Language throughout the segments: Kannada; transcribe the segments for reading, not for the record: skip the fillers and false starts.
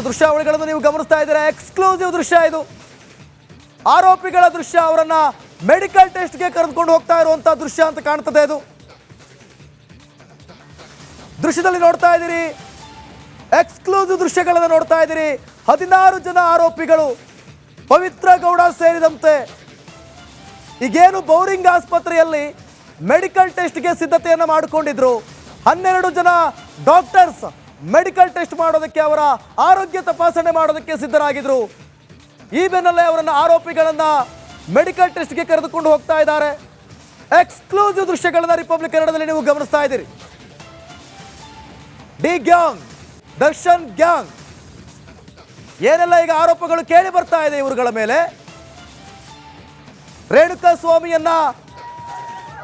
ದೃಶ್ಯಾವಳಿಗಳನ್ನು ನೀವು ಗಮನಿಸ್ತಾ ಇದ್ದೀರಾ. ಎಕ್ಸ್ಕ್ಲೂಸಿವ್ ದೃಶ್ಯ ಇದು. ಆರೋಪಿಗಳ ದೃಶ್ಯ, ಅವರನ್ನ ಮೆಡಿಕಲ್ ಟೆಸ್ಟ್ಗೆ ಕರೆದುಕೊಂಡು ಹೋಗ್ತಾ ಇರುವಂತ ದೃಶ್ಯ ಅಂತ ಕಾಣ್ತದೆ. ಇದು ದೃಶ್ಯದಲ್ಲಿ ನೋಡ್ತಾ ಇದ್ದೀರಿ, ಎಕ್ಸ್ಕ್ಲೂಸಿವ್ ದೃಶ್ಯಗಳನ್ನು ನೋಡ್ತಾ ಇದ್ದೀರಿ. 16 ಜನ ಆರೋಪಿಗಳು, ಪವಿತ್ರ ಗೌಡ ಸೇರಿದಂತೆ, ಈಗೇನು ಬೌರಿಂಗ್ ಆಸ್ಪತ್ರೆಯಲ್ಲಿ ಮೆಡಿಕಲ್ ಟೆಸ್ಟ್ಗೆ ಸಿದ್ಧತೆಯನ್ನು ಮಾಡಿಕೊಂಡಿದ್ರು. 12 ಜನ ಡಾಕ್ಟರ್ಸ್ ಮೆಡಿಕಲ್ ಟೆಸ್ಟ್ ಮಾಡೋದಕ್ಕೆ, ಅವರ ಆರೋಗ್ಯ ತಪಾಸಣೆ ಮಾಡೋದಕ್ಕೆ ಸಿದ್ಧರಾಗಿದ್ರು. ಈ ಬೆನ್ನಲ್ಲೇ ಅವರನ್ನ ಆರೋಪಿಗಳನ್ನ ಮೆಡಿಕಲ್ ಟೆಸ್ಟ್ಗೆ ಕರೆದುಕೊಂಡು ಹೋಗ್ತಾ ಇದ್ದಾರೆ. ಎಕ್ಸ್ಕ್ಲೂಸಿವ್ ದೃಶ್ಯಗಳನ್ನ ರಿಪಬ್ಲಿಕ್ ಕನ್ನಡದಲ್ಲಿ ನೀವು ಗಮನಿಸ್ತಾ ಇದ್ದೀರಿ. ಡಿ ಗ್ಯಾಂಗ್, ದರ್ಶನ್ ಗ್ಯಾಂಗ್, ಏನೆಲ್ಲ ಈಗ ಆರೋಪಗಳು ಕೇಳಿ ಬರ್ತಾ ಇದೆ ಇವರುಗಳ ಮೇಲೆ. ರೇಣುಕಾ ಸ್ವಾಮಿಯನ್ನ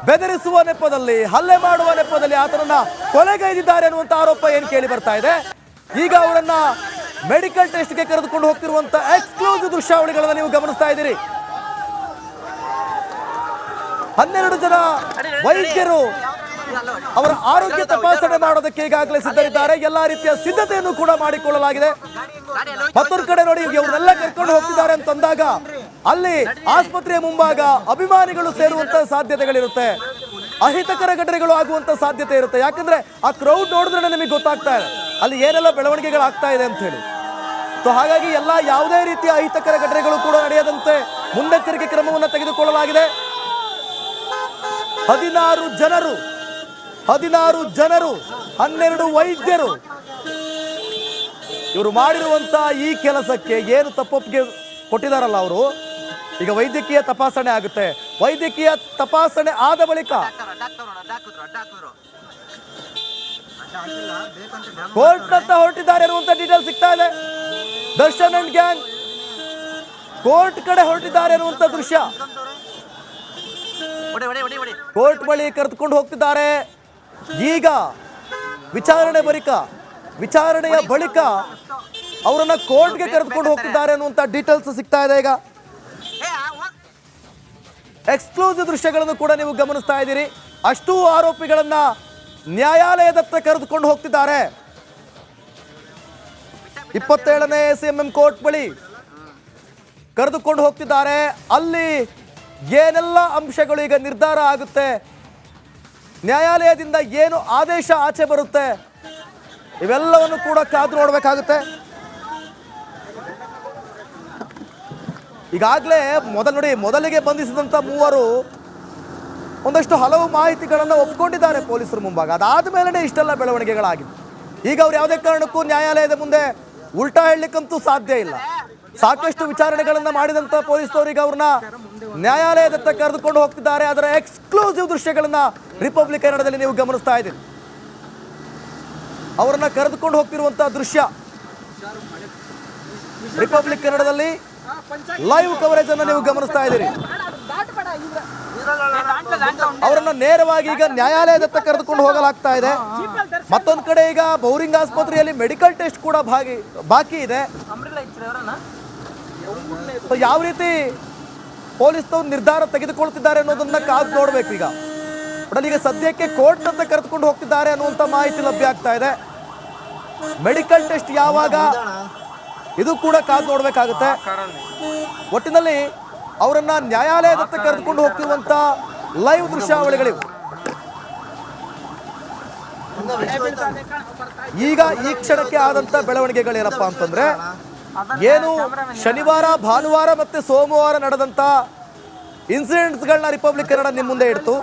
ಬೆದರಿಸುವ ನೆಪದಲ್ಲಿ, ಹಲ್ಲೆ ಮಾಡುವ ನೆಪದಲ್ಲಿ ಆತನನ್ನ ಕೊಲೆಗೈದಿದ್ದಾರೆ ಅನ್ನುವಂತ ಆರೋಪ ಏನು ಕೇಳಿ ಬರ್ತಾ ಇದೆ. ಈಗ ಅವರನ್ನ ಮೆಡಿಕಲ್ ಟೆಸ್ಟ್ಗೆ ಕರೆದುಕೊಂಡು ಹೋಗ್ತಿರುವಂತ ಎಕ್ಸ್ಕ್ಲೂಸಿವ್ ದೃಶ್ಯಾವಳಿಗಳನ್ನ ನೀವು ಗಮನಿಸ್ತಾ ಇದ್ದೀರಿ. 12 ಜನ ವೈದ್ಯರು ಅವರ ಆರೋಗ್ಯ ತಪಾಸಣೆ ಮಾಡೋದಕ್ಕೆ ಈಗಾಗಲೇ ಸಿದ್ಧರಿದ್ದಾರೆ. ಎಲ್ಲಾ ರೀತಿಯ ಸಿದ್ಧತೆಯನ್ನು ಕೂಡ ಮಾಡಿಕೊಳ್ಳಲಾಗಿದೆ. ಮತ್ತೊಂದು ಕಡೆ ನೋಡಿ, ಇವರೆಲ್ಲ ಕರ್ಕೊಂಡು ಹೋಗ್ತಿದ್ದಾರೆ ಅಂತಂದಾಗ ಅಲ್ಲಿ ಆಸ್ಪತ್ರೆಯ ಮುಂಭಾಗ ಅಭಿಮಾನಿಗಳು ಸೇರುವಂತ ಸಾಧ್ಯತೆಗಳಿರುತ್ತೆ, ಅಹಿತಕರ ಘಟನೆಗಳು ಆಗುವಂತ ಸಾಧ್ಯತೆ ಇರುತ್ತೆ. ಯಾಕಂದ್ರೆ ಆ ಕ್ರೌಡ್ ನೋಡಿದ್ರೆ ನಮಗೆ ಗೊತ್ತಾಗ್ತಾ ಇದೆ ಅಲ್ಲಿ ಏನೆಲ್ಲ ಬೆಳವಣಿಗೆಗಳಾಗ್ತಾ ಇದೆ ಅಂತ ಹೇಳಿ. ಸೊ ಹಾಗಾಗಿ ಎಲ್ಲ ಯಾವುದೇ ರೀತಿಯ ಅಹಿತಕರ ಘಟನೆಗಳು ಕೂಡ ನಡೆಯದಂತೆ ಮುನ್ನೆಚ್ಚರಿಕೆ ಕ್ರಮವನ್ನು ತೆಗೆದುಕೊಳ್ಳಲಾಗಿದೆ. 16 ಜನರು 12 ವೈದ್ಯರು ಇವರು ಮಾಡಿರುವಂತ ಈ ಕೆಲಸಕ್ಕೆ ಏನು ತಪ್ಪೊಪ್ಪಿಗೆ ಕೊಟ್ಟಿದಾರಲ್ಲ ಅವರು, ಈಗ ವೈದ್ಯಕೀಯ ತಪಾಸಣೆ ಆಗುತ್ತೆ. ವೈದ್ಯಕೀಯ ತಪಾಸಣೆ ಆದ ಬಳಿಕ ಕೋರ್ಟ್ನತ್ತ ಹೊರಟಿದ್ದಾರೆ ಅನ್ನುವಂತ ಡೀಟೇಲ್ ಸಿಗ್ತಾ ಇದೆ. ದರ್ಶನ್ ಅಂಡ್ ಗ್ಯಾಂಗ್ ಕೋರ್ಟ್ ಕಡೆ ಹೊರಟಿದ್ದಾರೆ ಅನ್ನುವಂತ ದೃಶ್ಯ. ಕೋರ್ಟ್ ಬಳಿ ಕರೆದುಕೊಂಡು ಹೋಗ್ತಿದ್ದಾರೆ. ಈಗ ವಿಚಾರಣೆಯ ಬಳಿಕ ಅವರನ್ನ ಕೋರ್ಟ್ಗೆ ಕರೆದುಕೊಂಡು ಹೋಗ್ತಿದ್ದಾರೆ ಅನ್ನುವಂತ ಡೀಟೇಲ್ಸ್ ಸಿಗ್ತಾ ಇದೆ. ಈಗ ಎಕ್ಸ್ಕ್ಲೂಸಿವ್ ದೃಶ್ಯಗಳನ್ನು ಕೂಡ ನೀವು ಗಮನಿಸ್ತಾ ಇದ್ದೀರಿ. ಅಷ್ಟೂ ಆರೋಪಿಗಳನ್ನ ನ್ಯಾಯಾಲಯದತ್ತ ಕರೆದುಕೊಂಡು ಹೋಗ್ತಿದ್ದಾರೆ. 27ನೇ CMM ಕೋರ್ಟ್ ಬಳಿ ಕರೆದುಕೊಂಡು ಹೋಗ್ತಿದ್ದಾರೆ. ಅಲ್ಲಿ ಏನೆಲ್ಲ ಅಂಶಗಳು ಈಗ ನಿರ್ಧಾರ ಆಗುತ್ತೆ, ನ್ಯಾಯಾಲಯದಿಂದ ಏನು ಆದೇಶ ಆಚೆ ಬರುತ್ತೆ, ಇವೆಲ್ಲವನ್ನು ಕೂಡ ಕಾದು ನೋಡಬೇಕಾಗುತ್ತೆ. ಈಗಾಗಲೇ ಮೊದಲಿಗೆ ಬಂಧಿಸಿದಂಥ 3 ಒಂದಷ್ಟು ಹಲವು ಮಾಹಿತಿಗಳನ್ನು ಒಪ್ಕೊಂಡಿದ್ದಾರೆ ಪೊಲೀಸರ ಮುಂಭಾಗ. ಅದಾದ ಮೇಲೆ ಇಷ್ಟೆಲ್ಲ ಬೆಳವಣಿಗೆಗಳಾಗಿದೆ. ಈಗ ಅವ್ರು ಯಾವುದೇ ಕಾರಣಕ್ಕೂ ನ್ಯಾಯಾಲಯದ ಮುಂದೆ ಉಲ್ಟಾ ಹೇಳಲಿಕ್ಕಂತೂ ಸಾಧ್ಯ ಇಲ್ಲ. ಸಾಕಷ್ಟು ವಿಚಾರಣೆಗಳನ್ನು ಮಾಡಿದಂಥ ಪೊಲೀಸರಿಗೆ ಅವ್ರನ್ನ ನ್ಯಾಯಾಲಯದತ್ತ ಕರೆದುಕೊಂಡು ಹೋಗ್ತಿದ್ದಾರೆ. ಅದರ ಎಕ್ಸ್ಕ್ಲೂಸಿವ್ ದೃಶ್ಯಗಳನ್ನ ರಿಪಬ್ಲಿಕ್ ಕನ್ನಡದಲ್ಲಿ ನೀವು ಗಮನಿಸ್ತಾ ಇದ್ದೀರಿ. ಅವರನ್ನ ಕರೆದುಕೊಂಡು ಹೋಗ್ತಿರುವಂತಹ ದೃಶ್ಯ ರಿಪಬ್ಲಿಕ್ ಕನ್ನಡದಲ್ಲಿ ಲೈವ್ ಕವರೇಜ್ ಅನ್ನು ನೀವು ಗಮನಿಸ್ತಾ ಇದ್ದೀರಿ. ಅವರನ್ನ ನೇರವಾಗಿ ಈಗ ನ್ಯಾಯಾಲಯದತ್ತ ಕರೆದುಕೊಂಡು ಹೋಗಲಾಗ್ತಾ ಇದೆ. ಮತ್ತೊಂದು ಕಡೆ ಈಗ ಬೌರಿಂಗ್ ಆಸ್ಪತ್ರೆಯಲ್ಲಿ ಮೆಡಿಕಲ್ ಟೆಸ್ಟ್ ಕೂಡ ಬಾಕಿ ಇದೆ. ಯಾವ ರೀತಿ ಪೊಲೀಸ್ನವರು ನಿರ್ಧಾರ ತೆಗೆದುಕೊಳ್ತಿದ್ದಾರೆ ಅನ್ನೋದನ್ನ ಕಾದು ನೋಡ್ಬೇಕು. ಈಗ ಸದ್ಯಕ್ಕೆ ಕೋರ್ಟ್ ಅಂತ ಕರೆದುಕೊಂಡು ಹೋಗ್ತಿದ್ದಾರೆ ಅನ್ನುವಂತ ಮಾಹಿತಿ ಲಭ್ಯ ಆಗ್ತಾ ಇದೆ. ಮೆಡಿಕಲ್ ಟೆಸ್ಟ್ ಯಾವಾಗ, ಇದು ಕೂಡ ಕಾದು ನೋಡ್ಬೇಕಾಗುತ್ತೆ. ಒಟ್ಟಿನಲ್ಲಿ ಅವರನ್ನ ನ್ಯಾಯಾಲಯದತ್ತ ಕರೆದುಕೊಂಡು ಹೋಗ್ತಿರುವಂತ ಲೈವ್ ದೃಶ್ಯಾವಳಿಗಳಿವು. ಈಗ ಈ ಕ್ಷಣಕ್ಕೆ ಆದಂತ ಬೆಳವಣಿಗೆಗಳೇನಪ್ಪಾ ಅಂತಂದ್ರೆ, ಏನು ಶನಿವಾರ, ಭಾನುವಾರ ಮತ್ತೆ ಸೋಮವಾರ ನಡೆದಂತ ಇನ್ಸಿಡೆಂಟ್ಸ್ಗಳನ್ನ ರಿಪಬ್ಲಿಕ್ ಕನ್ನಡ ನಿಮ್ಮ ಮುಂದೆ ಇಡ್ತು.